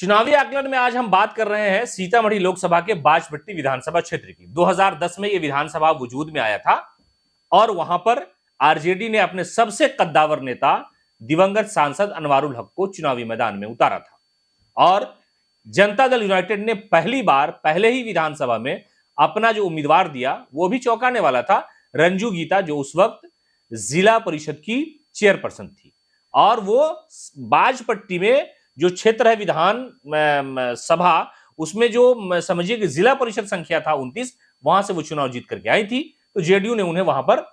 चुनावी आकलन में आज हम बात कर रहे हैं सीतामढ़ी लोकसभा के बाजपट्टी विधानसभा क्षेत्र की। 2010 में यह विधानसभा वजूद में आया था और वहां पर आरजेडी ने अपने सबसे कद्दावर नेता दिवंगत सांसद अनवारुल हक को चुनावी मैदान में उतारा था और जनता दल यूनाइटेड ने पहली बार पहले ही विधानसभा में अपना जो उम्मीदवार दिया वो भी चौंकाने वाला था। रंजू गीता जो उस वक्त जिला परिषद की चेयरपर्सन थी और वो बाजपट्टी में जो क्षेत्र है विधान सभा उसमें जो समझिए कि जिला परिषद संख्या था 29, वहां से वो चुनाव जीत करके आई थी। तो जेडीयू ने उन्हें वहां पर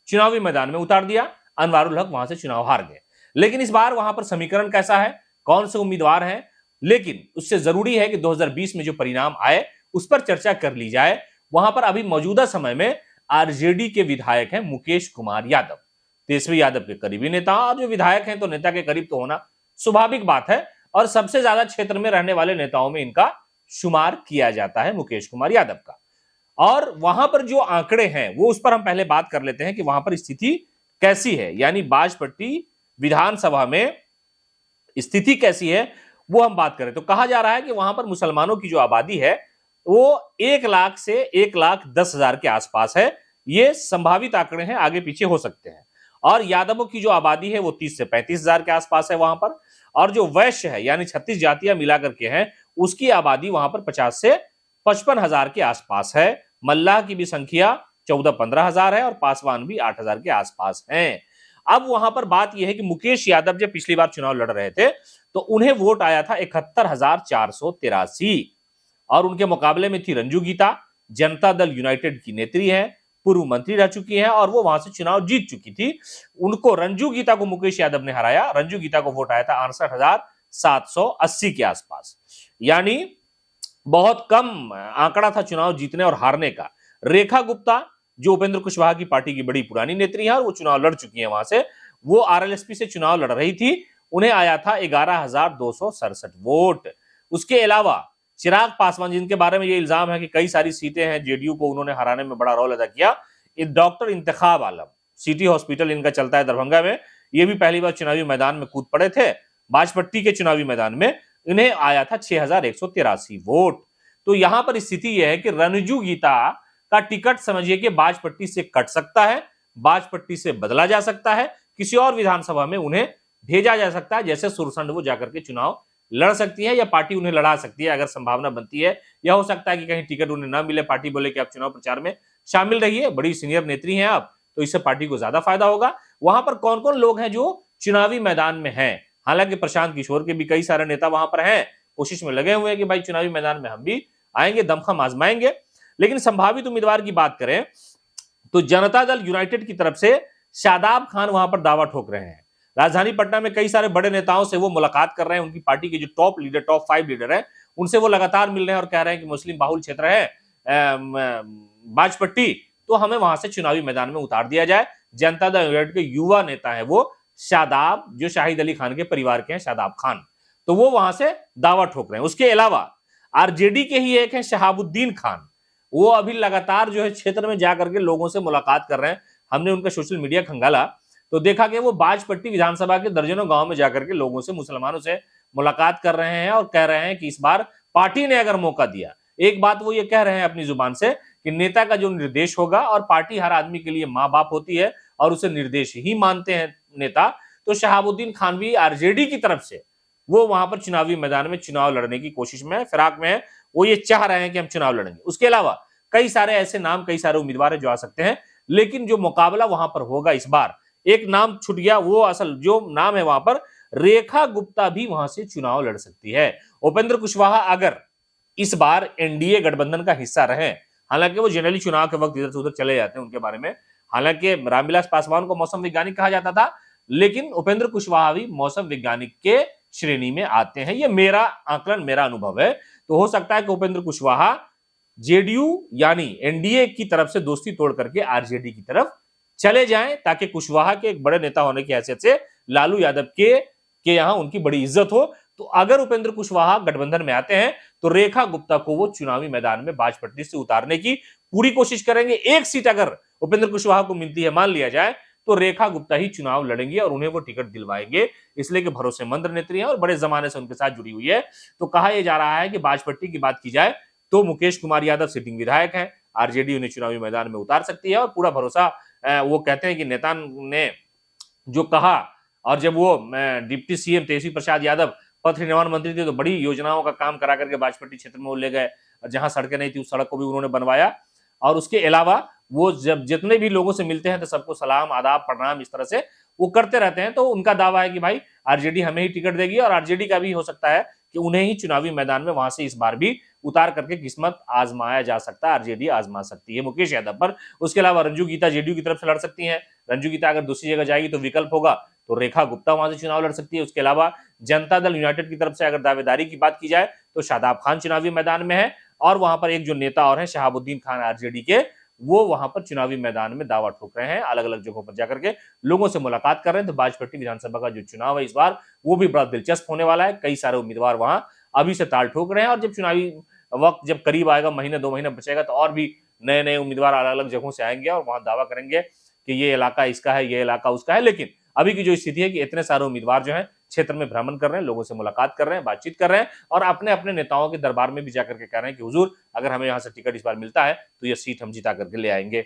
चुनावी मैदान में उतार दिया। अनवारुल हक वहां से चुनाव हार गए। लेकिन इस बार वहां पर समीकरण कैसा है, कौन से उम्मीदवार हैं, लेकिन उससे जरूरी है कि 2020 में जो परिणाम आए उस पर चर्चा कर ली जाए। वहां पर अभी मौजूदा समय में आरजेडी के विधायक हैं मुकेश कुमार यादव, तेजस्वी यादव के करीबी नेता, और जो विधायक हैं तो नेता के करीब तो होना स्वाभाविक बात है और सबसे ज्यादा क्षेत्र में रहने वाले नेताओं में इनका शुमार किया जाता है मुकेश कुमार यादव का। और वहां पर जो आंकड़े हैं वो उस पर हम पहले बात कर लेते हैं कि वहां पर स्थिति कैसी है, यानी बाजपट्टी विधानसभा में स्थिति कैसी है वो हम बात करें तो कहा जा रहा है कि वहां पर मुसलमानों की जो आबादी है वो 1 लाख से 1,10,000 के आसपास है। ये संभावित आंकड़े हैं, आगे पीछे हो सकते हैं। और यादवों की जो आबादी है वो 30 से 35,000 के आसपास है वहां पर। और जो वैश्य है यानी 36 जातियां मिलाकर के हैं उसकी आबादी वहां पर 50 से 55,000 के आसपास है। मल्लाह की भी संख्या 14-15,000 है और पासवान भी 8,000 के आसपास हैं। अब वहां पर बात यह है कि मुकेश यादव जब पिछली बार चुनाव लड़ रहे थे तो उन्हें वोट आया था 71,483 और उनके मुकाबले में थी रंजू गीता, जनता दल यूनाइटेड की नेत्री है, पूर्व मंत्री रह चुकी हैं और वो वहां से चुनाव जीत चुकी थी। उनको रंजू गीता को मुकेश यादव ने हराया। रंजू गीता को वोट आया था 68,780 के आसपास, यानी बहुत कम आंकड़ा था चुनाव जीतने और हारने का। रेखा गुप्ता जो उपेंद्र कुशवाहा की पार्टी की बड़ी पुरानी नेत्री है और वो चुनाव लड़ चुकी है वहां से, वो आरएलएसपी से चुनाव लड़ रही थी, उन्हें आया था 11,267 वोट। उसके अलावा चिराग पासवान जिनके बारे में ये इल्जाम है कि कई सारी सीटें हैं जेडीयू को उन्होंने हराने में बड़ा रोल अदा किया, डॉक्टर इंतखाब आलम, सिटी हॉस्पिटल इनका चलता है दरभंगा में, ये भी पहली बार चुनावी मैदान में कूद पड़े थे। बाजपट्टी के चुनावी मैदान में इन्हें आया था 6,183 वोट। तो यहां पर स्थिति यह है कि रंजू गीता का टिकट समझिए कि बाजपट्टी से कट सकता है, बाजपट्टी से बदला जा सकता है, किसी और विधानसभा में उन्हें भेजा जा सकता है, जैसे सुरसंड वो जाकर के चुनाव लड़ सकती है या पार्टी उन्हें लड़ा सकती है अगर संभावना बनती है। यह हो सकता है कि कहीं टिकट उन्हें ना मिले, पार्टी बोले कि आप चुनाव प्रचार में शामिल रहिए, बड़ी सीनियर नेत्री हैं आप, तो इससे पार्टी को ज्यादा फायदा होगा। वहां पर कौन कौन लोग हैं जो चुनावी मैदान में हैं, हालांकि प्रशांत किशोर के भी कई सारे नेता वहां पर हैं, कोशिश में लगे हुए हैं कि भाई चुनावी मैदान में हम भी आएंगे, दमखम आजमाएंगे। लेकिन संभावित उम्मीदवार की बात करें तो जनता दल यूनाइटेड की तरफ से शादाब खान वहां पर दावा ठोक रहे हैं। राजधानी पटना में कई सारे बड़े नेताओं से वो मुलाकात कर रहे हैं, उनकी पार्टी के जो टॉप 5 लीडर हैं उनसे वो लगातार मिल रहे हैं और कह रहे हैं कि मुस्लिम बाहुल क्षेत्र है बाजपट्टी, तो हमें वहां से चुनावी मैदान में उतार दिया जाए। जनता दल यूनाइटेड के युवा नेता है वो शादाब, जो शाहिद अली खान के परिवार के हैं, शादाब खान, तो वो वहां से दावा ठोक रहे हैं। उसके अलावा आरजेडी के ही एक हैं शहाबुद्दीन खान, वो अभी लगातार जो है क्षेत्र में जाकर के लोगों से मुलाकात कर रहे हैं। हमने उनका सोशल मीडिया खंगाला तो देखा कि वो बाजपट्टी विधानसभा के दर्जनों गांव में जाकर के लोगों से, मुसलमानों से मुलाकात कर रहे हैं और कह रहे हैं कि इस बार पार्टी ने अगर मौका दिया, एक बात वो ये कह रहे हैं अपनी जुबान से कि नेता का जो निर्देश होगा, और पार्टी हर आदमी के लिए माँ बाप होती है और उसे निर्देश ही मानते हैं नेता, तो शहाबुद्दीन खान भी आरजेडी की तरफ से वो वहां पर चुनावी मैदान में चुनाव लड़ने की कोशिश में, फिराक में है, वो ये चाह रहे हैं कि हम चुनाव लड़ेंगे। उसके अलावा कई सारे ऐसे नाम, कई सारे उम्मीदवार जो आ सकते हैं, लेकिन जो मुकाबला वहां पर होगा इस बार, एक नाम छूट गया, वो असल जो नाम है वहां पर रेखा गुप्ता भी वहां से चुनाव लड़ सकती है। उपेंद्र कुशवाहा अगर इस बार एनडीए गठबंधन का हिस्सा रहे, हालांकि वो जनरली चुनाव के वक्त इधर से उधर चले जाते हैं उनके बारे में, हालांकि रामविलास पासवान को मौसम वैज्ञानिक कहा जाता था, लेकिन उपेंद्र कुशवाहा भी मौसम वैज्ञानिक के श्रेणी में आते हैं। ये मेरा आकलन, मेरा अनुभव है। तो हो सकता है कि उपेंद्र कुशवाहा जेडीयू यानी एनडीए की तरफ से दोस्ती तोड़ करके आरजेडी की तरफ चले जाएं, ताकि कुशवाहा के एक बड़े नेता होने की हैसियत से लालू यादव के यहां उनकी बड़ी इज्जत हो। तो अगर उपेंद्र कुशवाहा गठबंधन में आते हैं तो रेखा गुप्ता को वो चुनावी मैदान में बाजपट्टी से उतारने की पूरी कोशिश करेंगे। एक सीट अगर उपेंद्र कुशवाहा को मिलती है, मान लिया जाए, तो रेखा गुप्ता ही चुनाव लड़ेंगे और उन्हें वो टिकट दिलवाएंगे, इसलिए कि भरोसेमंद नेत्री हैं और बड़े जमाने से उनके साथ जुड़ी हुई है। तो कहा यह जा रहा है कि बाजपट्टी की बात की जाए तो मुकेश कुमार यादव सिटिंग विधायक हैं, आरजेडी उन्हें चुनावी मैदान में उतार सकती है और पूरा भरोसा वो कहते हैं कि नेता ने जो कहा, और जब वो डिप्टी सीएम तेजस्वी प्रसाद यादव पथ निर्माण मंत्री थे तो बड़ी योजनाओं का काम करा करके बाजपट्टी क्षेत्र में वो ले गए, जहां सड़कें नहीं थी उस सड़क को भी उन्होंने बनवाया। और उसके अलावा वो जब जितने भी लोगों से मिलते हैं तो सबको सलाम आदाब प्रणाम इस तरह से वो करते रहते हैं। तो उनका दावा है कि भाई आरजेडी हमें ही टिकट देगी और आरजेडी का भी हो सकता है कि उन्हें ही चुनावी मैदान में वहां से इस बार भी उतार करके किस्मत आजमाया जा सकता है, आरजेडी आजमा सकती है मुकेश यादव पर। उसके अलावा रंजू गीता जेडीयू की तरफ से लड़ सकती हैं। रंजू गीता अगर दूसरी जगह जाएगी तो विकल्प होगा, तो रेखा गुप्ता वहां से चुनाव लड़ सकती है। उसके अलावा जनता दल यूनाइटेड की तरफ से अगर दावेदारी की बात की जाए तो शादाब खान चुनावी मैदान में है और वहां पर एक जो नेता और है शहाबुद्दीन खान आरजेडी के, वो वहां पर चुनावी मैदान में दावा ठोक रहे हैं, अलग अलग जगहों पर जाकर के लोगों से मुलाकात कर रहे हैं। तो बाजपट्टी विधानसभा का जो चुनाव है इस बार वो भी बड़ा दिलचस्प होने वाला है। कई सारे उम्मीदवार वहां अभी से ताल ठोक रहे हैं और जब चुनावी वक्त जब करीब आएगा, महीने 2 महीने बचेगा, तो और भी नए नए उम्मीदवार अलग अलग जगहों से आएंगे और वहां दावा करेंगे कि ये इलाका इसका है, ये इलाका उसका है। लेकिन अभी की जो स्थिति है कि इतने सारे उम्मीदवार जो हैं क्षेत्र में भ्रमण कर रहे हैं, लोगों से मुलाकात कर रहे हैं, बातचीत कर रहे हैं और अपने अपने नेताओं के दरबार में भी जाकर के कह रहे हैं कि हुजूर अगर हमें यहाँ से टिकट इस बार मिलता है तो ये सीट हम जिता करके ले आएंगे।